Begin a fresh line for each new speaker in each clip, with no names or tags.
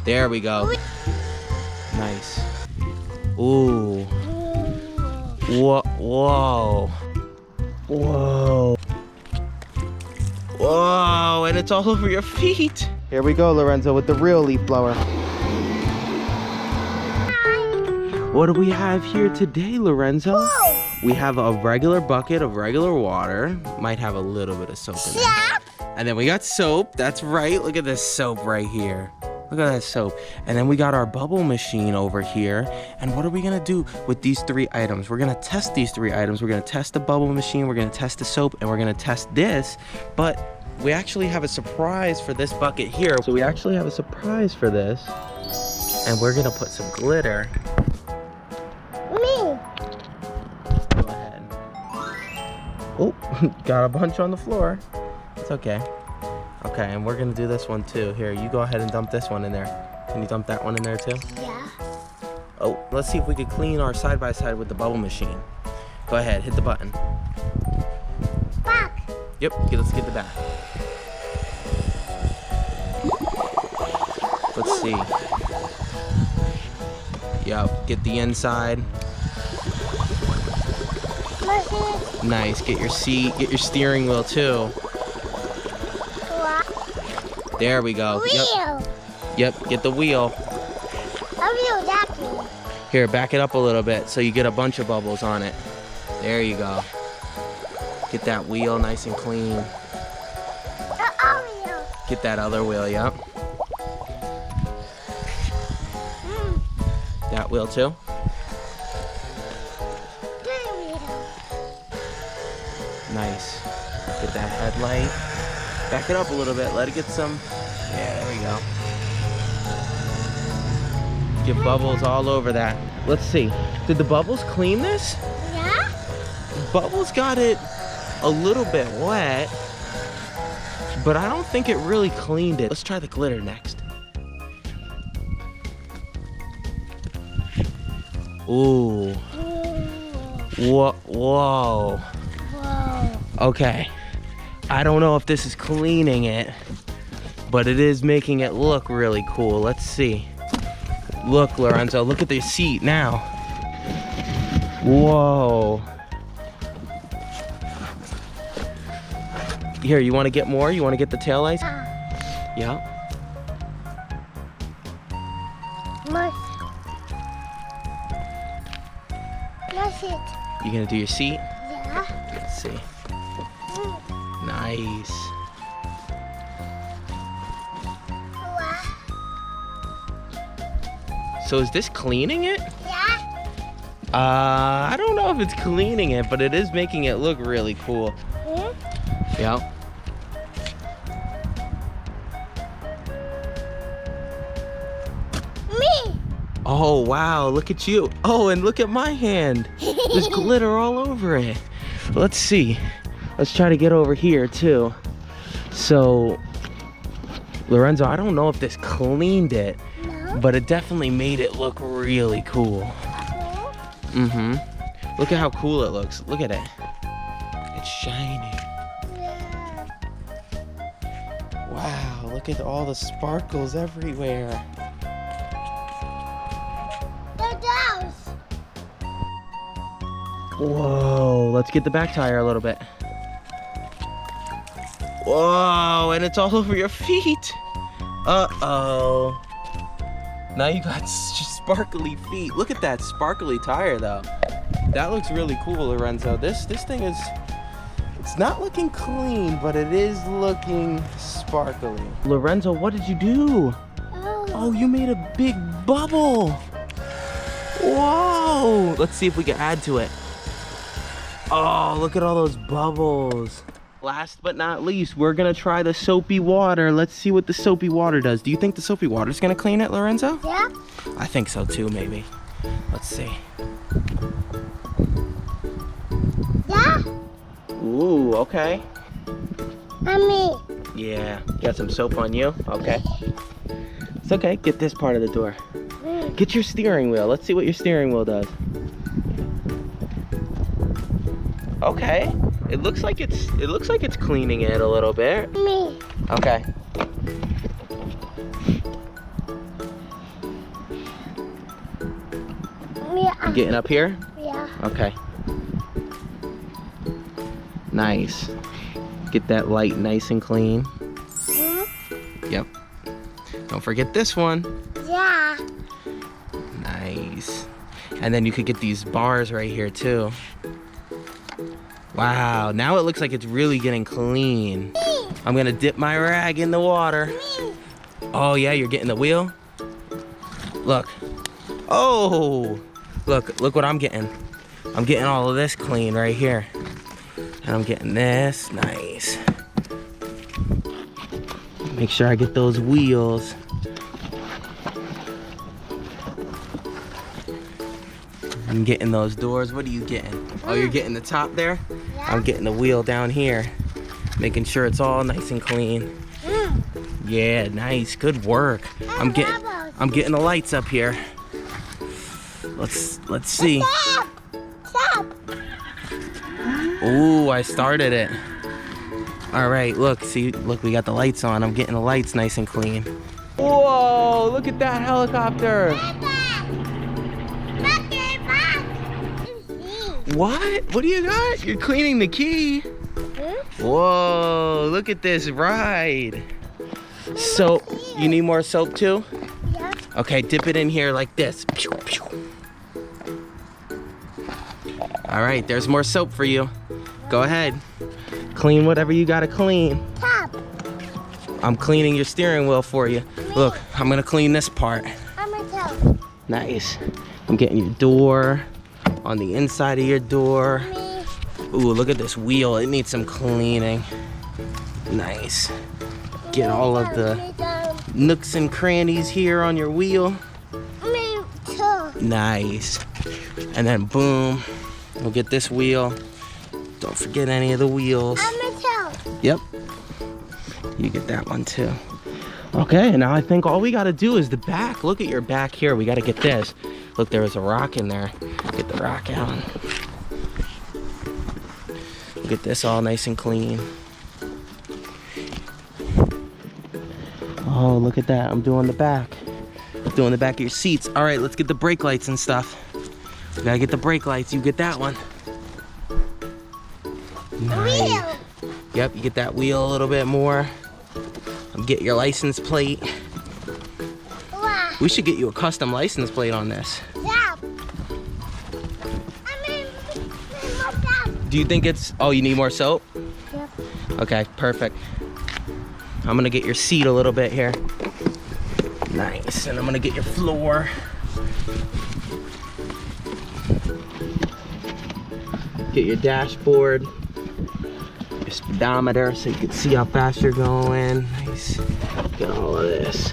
There we go. Nice. Ooh. Whoa. Whoa. Whoa. Whoa, and it's all over your feet. Here we go, Lorenzo, with the real leaf blower. What do we have here today, Lorenzo?
Whoa.
We have a regular bucket of regular water. Might have a little bit of soap in there. And then we got soap. That's right. Look at this soap right here. Look at that soap. And then we got our bubble machine over here. And what are we gonna do with these 3 items? We're gonna test these 3 items. We're gonna test the bubble machine, we're gonna test the soap, and we're gonna test this. But we actually have a surprise for this bucket here. So we actually have a surprise for this. And we're gonna put some glitter.
Me.
Go ahead. Oh, got a bunch on the floor. It's okay. Okay, and we're gonna do this one too. Here, you go ahead and dump this one in there. Can you dump that one in there too?
Yeah.
Oh, let's see if we can clean our side-by-side with the bubble machine. Go ahead, hit the button.
Back.
Yep, let's get the back. Let's see. Yep, get the inside.
Machine.
Nice, get your seat, get your steering wheel too. There we go.
Wheel.
Yep, get the wheel.
A wheel, Jackie.
Here, back it up a little bit so you get a bunch of bubbles on it. There you go. Get that wheel nice and clean.
Wheel.
Get that other wheel, yep. That wheel too.
Wheel.
Nice. Get that headlight. Back it up a little bit. Let it get some. Yeah, there we go. Get bubbles all over that. Let's see. Did the bubbles clean this?
Yeah.
Bubbles got it a little bit wet, but I don't think it really cleaned it. Let's try the glitter next. Ooh. Whoa. Whoa.
Whoa.
Okay. I don't know if this is cleaning it, but it is making it look really cool. Let's see. Look, Lorenzo, look at the seat now. Whoa. Here, you want to get more? You want to get the taillights? Yeah.
Machine.
You gonna do your seat?
Yeah.
Let's see. Nice. So is this cleaning it?
Yeah.
I don't know if it's cleaning it, but it is making it look really cool. Yeah.
Me.
Oh, wow, look at you. Oh, and look at my hand. There's glitter all over it. Let's see. Let's try to get over here too. So, Lorenzo, I don't know if this cleaned it, but it definitely made it look really cool. Mm-hmm. Look at how cool it looks. Look at it. It's shiny. Wow, look at all the sparkles everywhere.
The doors.
Whoa, let's get the back tire a little bit. Whoa, and it's all over your feet. Uh-oh. Now you got sparkly feet. Look at that sparkly tire though. That looks really cool, Lorenzo. This thing is, it's not looking clean, but it is looking sparkly. Lorenzo, what did you do? Oh, you made a big bubble. Whoa. Let's see if we can add to it. Oh, look at all those bubbles. Last but not least, we're gonna try the soapy water. Let's see what the soapy water does. Do you think the soapy water is gonna clean it, Lorenzo?
Yeah.
I think so too, maybe. Let's see.
Yeah.
Ooh, okay.
Mommy.
Yeah, got some soap on you? Okay. It's okay, get this part of the door. Get your steering wheel. Let's see what your steering wheel does. Okay. It looks like it's cleaning it a little bit.
Me.
Okay. Getting up here?
Yeah.
Okay. Nice. Get that light nice and clean. Yep. Don't forget this one.
Yeah.
Nice. And then you could get these bars right here too. Wow, now it looks like it's really getting clean. I'm gonna dip my rag in the water. Oh yeah, you're getting the wheel? Look. Oh! Look what I'm getting. I'm getting all of this clean right here. And I'm getting this, nice. Make sure I get those wheels. I'm getting those doors. What are you getting? Oh, you're getting the top there?
Yeah.
I'm getting the wheel down here. Making sure it's all nice and clean. Yeah, nice. Good work. I'm getting the lights up here. Let's see.
Stop.
Ooh, I started it. All right, look, we got the lights on. I'm getting the lights nice and clean. Whoa, look at that helicopter. What? What do you got? You're cleaning the key. Whoa, look at this ride. Soap, you need more soap too?
Yeah.
Okay, dip it in here like this. Pew, pew. All right, there's more soap for you. Go ahead. Clean whatever you gotta clean.
Top.
I'm cleaning your steering wheel for you. Look, I'm gonna clean this part.
I'm gonna tell.
Nice. I'm getting your door, on the inside of your door.
Me.
Ooh, look at this wheel. It needs some cleaning. Nice. Get all of the nooks and crannies here on your wheel.
Me too.
Nice. And then boom, we'll get this wheel. Don't forget any of the wheels.
I'm gonna tell.
Yep. You get that one too. Okay, now I think all we gotta do is the back. Look at your back here. We gotta get this. Look, there was a rock in there. Get the rock out. Get this all nice and clean. Oh, look at that. I'm doing the back. Doing the back of your seats. All right, let's get the brake lights and stuff. We gotta get the brake lights. You get that one. Nice.
Wheel.
Yep, you get that wheel a little bit more. Get your license plate.
Wow.
We should get you a custom license plate on this.
Stop.
Do you think it's, oh, you need more soap?
Yep.
Okay, perfect. I'm gonna get your seat a little bit here. Nice, and I'm gonna get your floor. Get your dashboard. Your speedometer so you can see how fast you're going. Nice. Get all of this.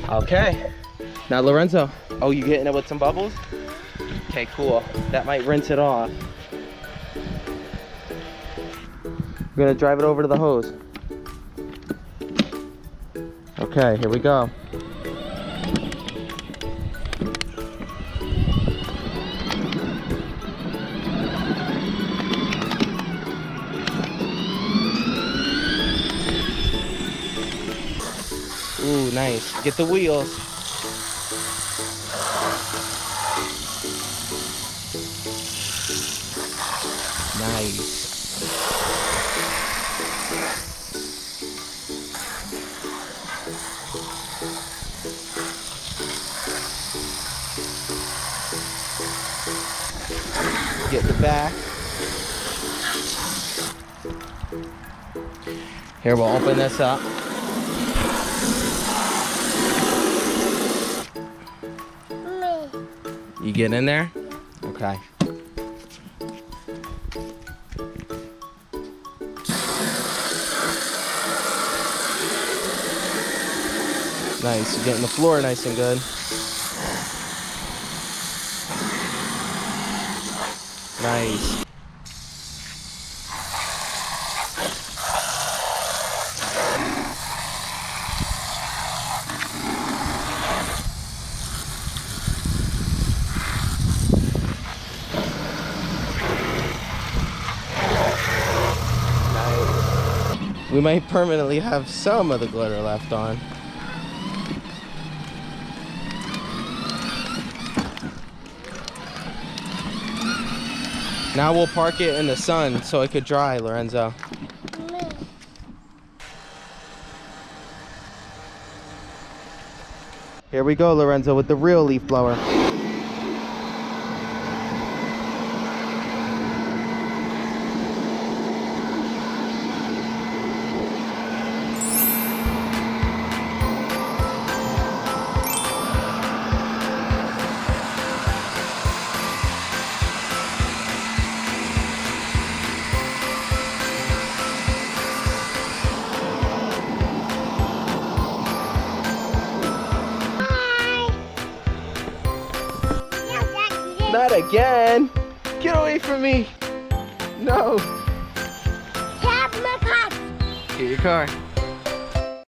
Okay. Now Lorenzo, oh, you getting it with some bubbles? Okay, cool. That might rinse it off. We're gonna drive it over to the hose. Okay, here we go. Ooh, nice. Get the wheels. Nice. Get the back. Here, we'll open this up. You get in there? Okay. Nice, you're getting the floor nice and good. Nice. We might permanently have some of the glitter left on. Now we'll park it in the sun so it could dry, Lorenzo. Here we go, Lorenzo, with the real leaf blower. Not again! Get away from me! No!
Tap my car.
Get your car.